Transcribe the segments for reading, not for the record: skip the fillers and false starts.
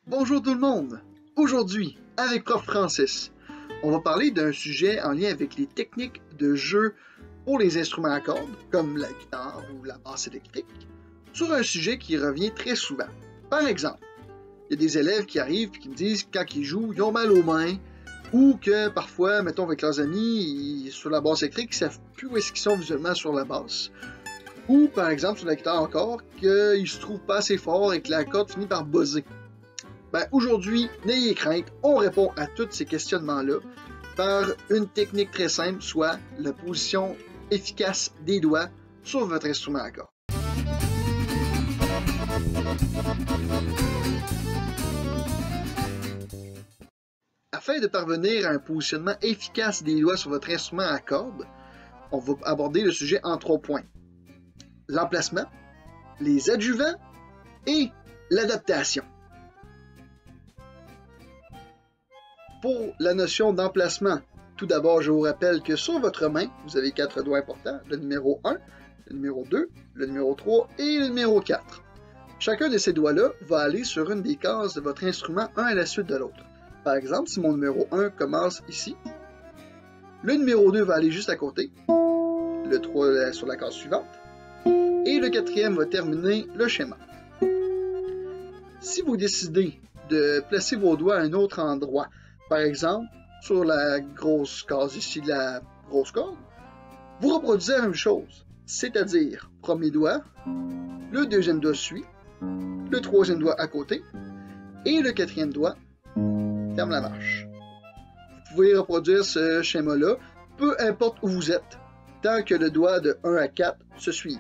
Bonjour tout le monde! Aujourd'hui, avec Prof Francis, on va parler d'un sujet en lien avec les techniques de jeu pour les instruments à cordes, comme la guitare ou la basse électrique, sur un sujet qui revient très souvent. Par exemple, il y a des élèves qui arrivent et qui me disent que quand ils jouent, ils ont mal aux mains, ou que parfois, mettons avec leurs amis, sur la basse électrique, ils ne savent plus où est-ce qu'ils sont visuellement sur la basse. Ou par exemple sur la guitare encore, qu'ils ne se trouvent pas assez fort et que la corde finit par buzzer. Ben, aujourd'hui, n'ayez crainte, on répond à tous ces questionnements-là par une technique très simple, soit la position efficace des doigts sur votre instrument à cordes. Afin de parvenir à un positionnement efficace des doigts sur votre instrument à cordes, on va aborder le sujet en 3 points. L'emplacement, les adjuvants et l'adaptation. Pour la notion d'emplacement, tout d'abord, je vous rappelle que sur votre main, vous avez 4 doigts importants, le numéro 1, le numéro 2, le numéro 3 et le numéro 4. Chacun de ces doigts-là va aller sur une des cases de votre instrument, un à la suite de l'autre. Par exemple, si mon numéro 1 commence ici, le numéro 2 va aller juste à côté, le 3 sur la case suivante, et le 4e va terminer le schéma. Si vous décidez de placer vos doigts à un autre endroit, par exemple, sur la grosse case ici de la grosse corde, vous reproduisez la même chose, c'est-à-dire premier doigt, le deuxième doigt suit, le troisième doigt à côté, et le 4e doigt ferme la marche. Vous pouvez reproduire ce schéma-là, peu importe où vous êtes, tant que le doigt de 1 à 4 se suive.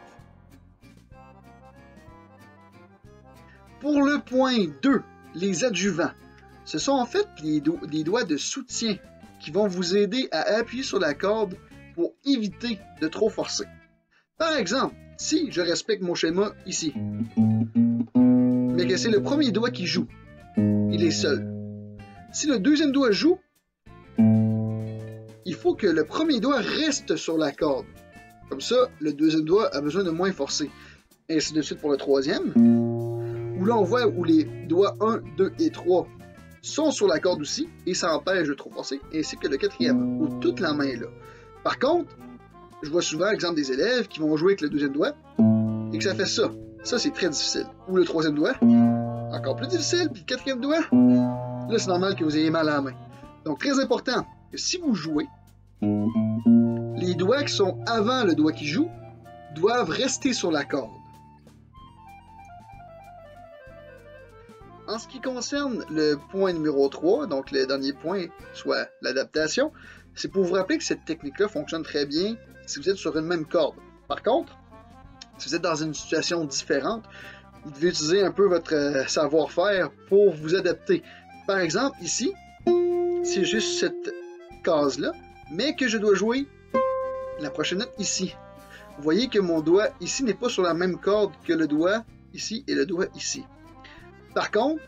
Pour le point 2, les adjuvants. Ce sont en fait les doigts de soutien qui vont vous aider à appuyer sur la corde pour éviter de trop forcer. Par exemple, si je respecte mon schéma ici, mais que c'est le premier doigt qui joue, il est seul. Si le deuxième doigt joue, il faut que le premier doigt reste sur la corde. Comme ça, le deuxième doigt a besoin de moins forcer. Et ainsi de suite pour le troisième, où là on voit où les doigts 1, 2 et 3 sont sur la corde aussi, et ça empêche de trop forcer, ainsi que le 4e, où toute la main est là. Par contre, je vois souvent l'exemple des élèves qui vont jouer avec le deuxième doigt, et que ça fait ça. Ça, c'est très difficile. Ou le troisième doigt, encore plus difficile, puis le 4e doigt, là, c'est normal que vous ayez mal à la main. Donc, très important que si vous jouez, les doigts qui sont avant le doigt qui joue doivent rester sur la corde. En ce qui concerne le point numéro 3, donc le dernier point, soit l'adaptation, c'est pour vous rappeler que cette technique-là fonctionne très bien si vous êtes sur une même corde. Par contre, si vous êtes dans une situation différente, vous devez utiliser un peu votre savoir-faire pour vous adapter. Par exemple, ici, c'est juste cette case-là, mais que je dois jouer la prochaine note ici. Vous voyez que mon doigt ici n'est pas sur la même corde que le doigt ici et le doigt ici. Par contre,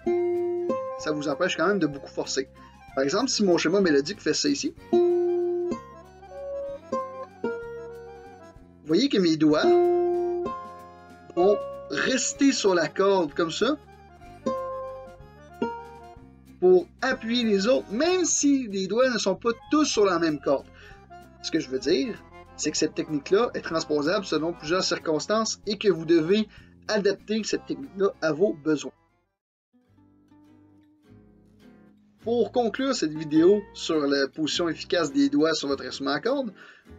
ça vous empêche quand même de beaucoup forcer. Par exemple, si mon schéma mélodique fait ça ici, vous voyez que mes doigts vont rester sur la corde comme ça pour appuyer les autres, même si les doigts ne sont pas tous sur la même corde. Ce que je veux dire, c'est que cette technique-là est transposable selon plusieurs circonstances et que vous devez adapter cette technique-là à vos besoins. Pour conclure cette vidéo sur la position efficace des doigts sur votre instrument à cordes,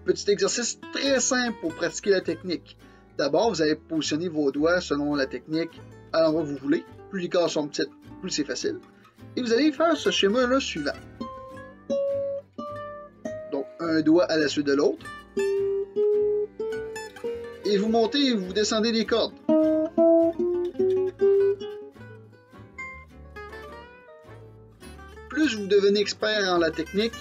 petit exercice très simple pour pratiquer la technique. D'abord, vous allez positionner vos doigts selon la technique à l'endroit que vous voulez. Plus les cases sont petites, plus c'est facile. Et vous allez faire ce schéma-là suivant. Donc, un doigt à la suite de l'autre. Et vous montez et vous descendez les cordes. Plus vous devenez expert en la technique,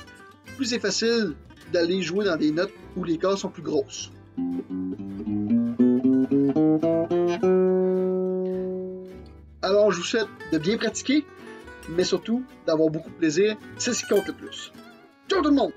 plus c'est facile d'aller jouer dans des notes où les cases sont plus grosses. Alors je vous souhaite de bien pratiquer, mais surtout d'avoir beaucoup de plaisir, c'est ce qui compte le plus. Ciao tout le monde!